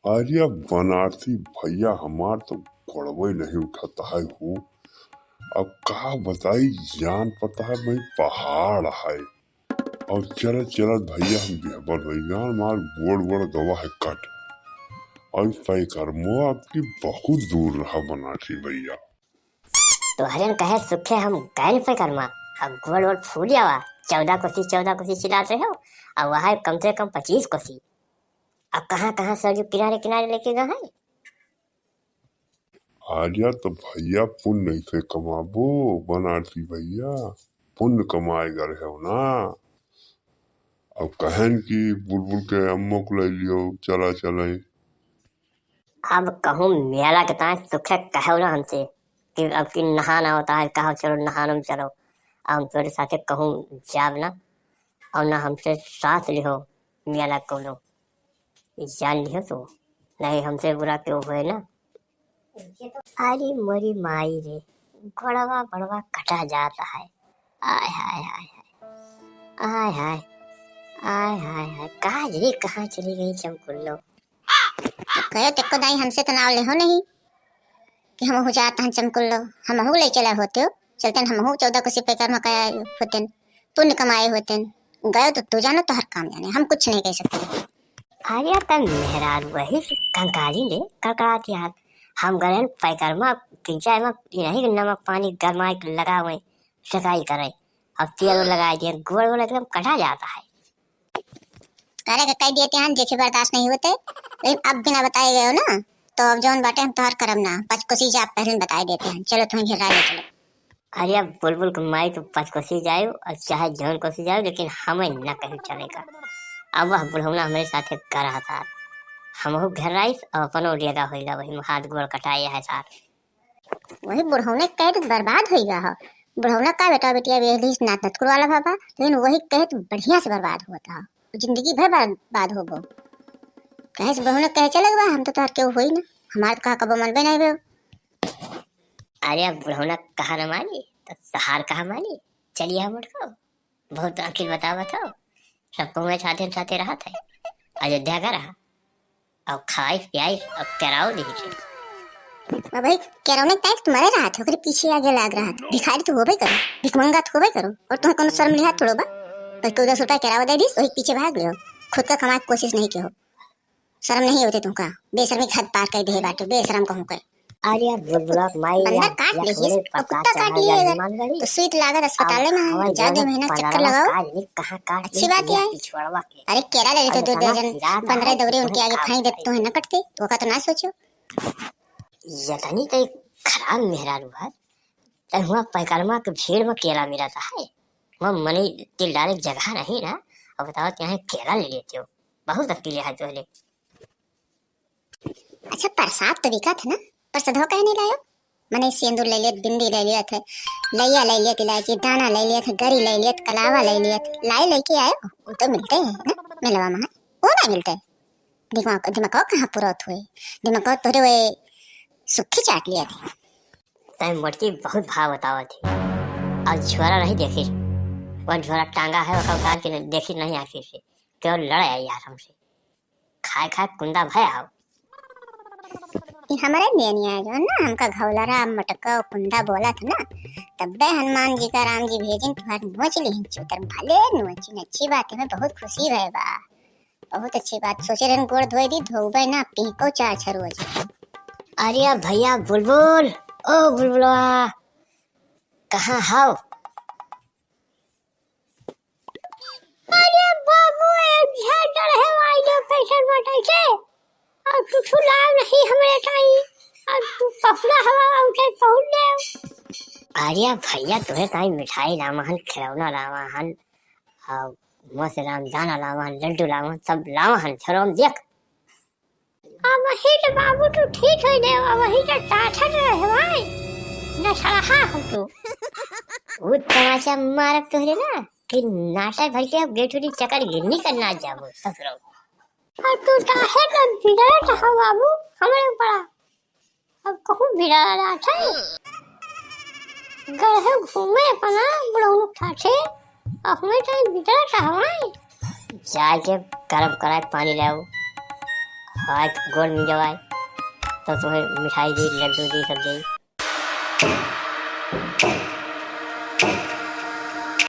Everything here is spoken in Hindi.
अरे बनारसी भैया हमार तो गड़बड़ नहीं उठाता है हो। अब कहा बताई, जान पता है भाई पहाड़ है और चलत चलत भैया हम बेहबर हो जान मार गोड़ गोड़ गवा है कट और पैकर्मो आपकी बहुत दूर रहा बनारसी भैया। तो हरियन कहे सुखे हम गैन पे कर्मा अब गोल गोल फूल जावा 14 कोसी चिल्लाते हो और वहाँ कम से कम 25 कोसी। अब कहाँ कहाँ सरजू किनारे किनारे लेके गए हैं। आर्या तो भैया पुण्य नहीं से कमाबो बनारसी भैया, पुण्य कमाएगा रहे हो ना। अब कहन की बुलबुल के अम्मो को ले लियो चला चले। अब कहूँ मेला के ताए सुखे कहो ना हमसे कि अब की नहाना होता है, कहो चलो नहाना में चलो। हम तोरे साथे कहूँ जाब ना और ना हमसे साथ लिहो मेला को लो जान लिहो तो नहीं हमसे बुरा क्यों हुए ना। अरे मोरी माई रे घोड़वा बड़वा कटा जाता है। आय हाय हाय हाय आय हाय आय हाय हाय कहाँ रे कहाँ चली गई चमकुल्लो। कहे तेको दाई हमसे तो नाव ले हो नहीं कि हम हो जाता हैं चमकुल्लो, हम हो ले चला होते हो चलते हम हो 14 कोसी पैकर में कया होते पुण्य कमाए होते गए तो तू जानो तो हर काम जाने हम कुछ नहीं कह सकते। अरे तब मेहरार वही कंकारी ले कड़कड़ाती हाथ हम गए पैकर में पिंचाई में नहीं नमक पानी गरमाई लगा हुए सकाई करे अब तेल लगा दिए गोल गोल एकदम कटा जाता है। करे का कह दिए हैं देखे बर्दाश्त नहीं होते लेकिन अब बिना बताए गए हो ना तो अब जौन बाटे हम तोहर करम ना 5 कोसी जा पहले बताए देते हैं चलो तुम्हें घेरा ले चलो। अरे अब बुलबुल कमाई तो 5 कोसी जाए और चाहे जौन कोसी जाए लेकिन हमें न कहीं चलेगा। अब वह बुढ़ौना हमारे साथ कर रहा था हम घर राइस और अपनो लेगा होगा वही हाथ गोड़ कटाया है साथ वही बुढ़ौने कहे तो बर्बाद होगा हो बुढ़ौना का बेटा बेटिया बेहली नात वाला बाबा लेकिन वही कहे तो बढ़िया से बर्बाद होता हो जिंदगी भर बर्बाद हो वो कहे से बुढ़ौने कहे चले बा हम तो तोहर केहू होई ना हमार कहा कबो मनबे नहीं बे। अरे अब बुढ़ौना कहा न मानी तो सहार कहा मानी चलिए हम उठो बहुत आखिर बताओ सबको मैं साथे रहा था अयोध्या का रहा और खाई पियाई और कराओ दी भाई कह रहा टैक्स तुम्हारे रहा था पीछे आगे लग रहा था भिखारी तो होबे करो भिखमंगा तो होबे करो और तुम्हें कोनो शर्म लिहा थोड़ो बा पर को 10 रुपया करावा दे दिस वही पीछे भाग लियो खुद का कमाए की कोशिश नहीं कियो शर्म नहीं होते तुमका बेशर्मी खत पार कर दे बाटो बेशरम कहूं के। अरे यार बुलबुला माई बंदा काट ले तो कुत्ता काट लिएगा तो सीट लागत अस्पताल में ज्यादा मेहनत चक्कर लगाओ कहां काट अच्छी बात है। अरे केरा ले लेते 2 दर्जन 15 दौरे उनके आगे फाई देते तो न कटते तो का तो ना सोचो यतनी कई खराब मेहरारू है तब हुआ पैकरमा के भीड़ में केला मिला था है वह मनी तिल डाले जगह नहीं ना और बताओ यहाँ केला ले लेते हो बहुत अकेले है तो ले। अच्छा प्रसाद तो बिका था ना प्रसाद हो कहीं नहीं लायो मने सिंदूर ले लिया बिंदी ले लिया थे लैया ले लिया इलायची दाना ले लिया था गरी ले लिया कलावा ले लिया लाई लेके आयो वो तो मिलते हैं ना मिलवा में वो ना मिलते दिमाग दिमाग कहाँ पूरा हुए दिमाग तोरे वे सुखी चाट लिया थी तब मोटी बहुत भाव बतावा थी और झोरा नहीं देखी वह झोरा टांगा है वह उतार के देखी नहीं आखिर से केवल लड़ाई यार हमसे खाए खाए कुंदा भया हमारे नियनिया जो ना हमका घौलरा मटका कुंदा बोला था ना तब हनुमान जी का राम जी भेजिन तुम्हारे नोच ली चुतर भले नोचिन अच्छी बात है मैं बहुत खुशी है बा बहुत अच्छी बात सोचे रहन गोड़ धोई दी धोबे ना पीको चार छरो। अरे भैया बुलबुल ओ बुलबुला कहाँ हाउ। अरे बाबू झाड़ है वाई जो पैसा बटाई के और कुछ लाभ नहीं हमें टाई और तू पफला हवा उठे पहुंच ले। अरे भैया तुम्हें कहीं मिठाई लामहन खिलौना लामहन और मस्त राम दाना लामहन लड्डू लामहन सब लामहन चलो हम देख अब वही तो बाबू तू ठीक हो दे वही तो टाटा रहे भाई न सलाहा हो तू वो तमाचा मारक तोहरे ना कि नाटक भर के अब गेटुरी चक्कर गिरनी करना जाबो ससुरो और तू चाहे तो बिगड़ रहा बाबू हमारे पड़ा अब कहूँ बिगड़ रहा था गए घूमे अपना बुढ़ऊ खाते अब हमें तो बिगड़ रहा है जाके गरम कराए पानी लाओ आज गोल मिल जाए तो तुम्हें मिठाई दी, लड्डू दी, सब दी।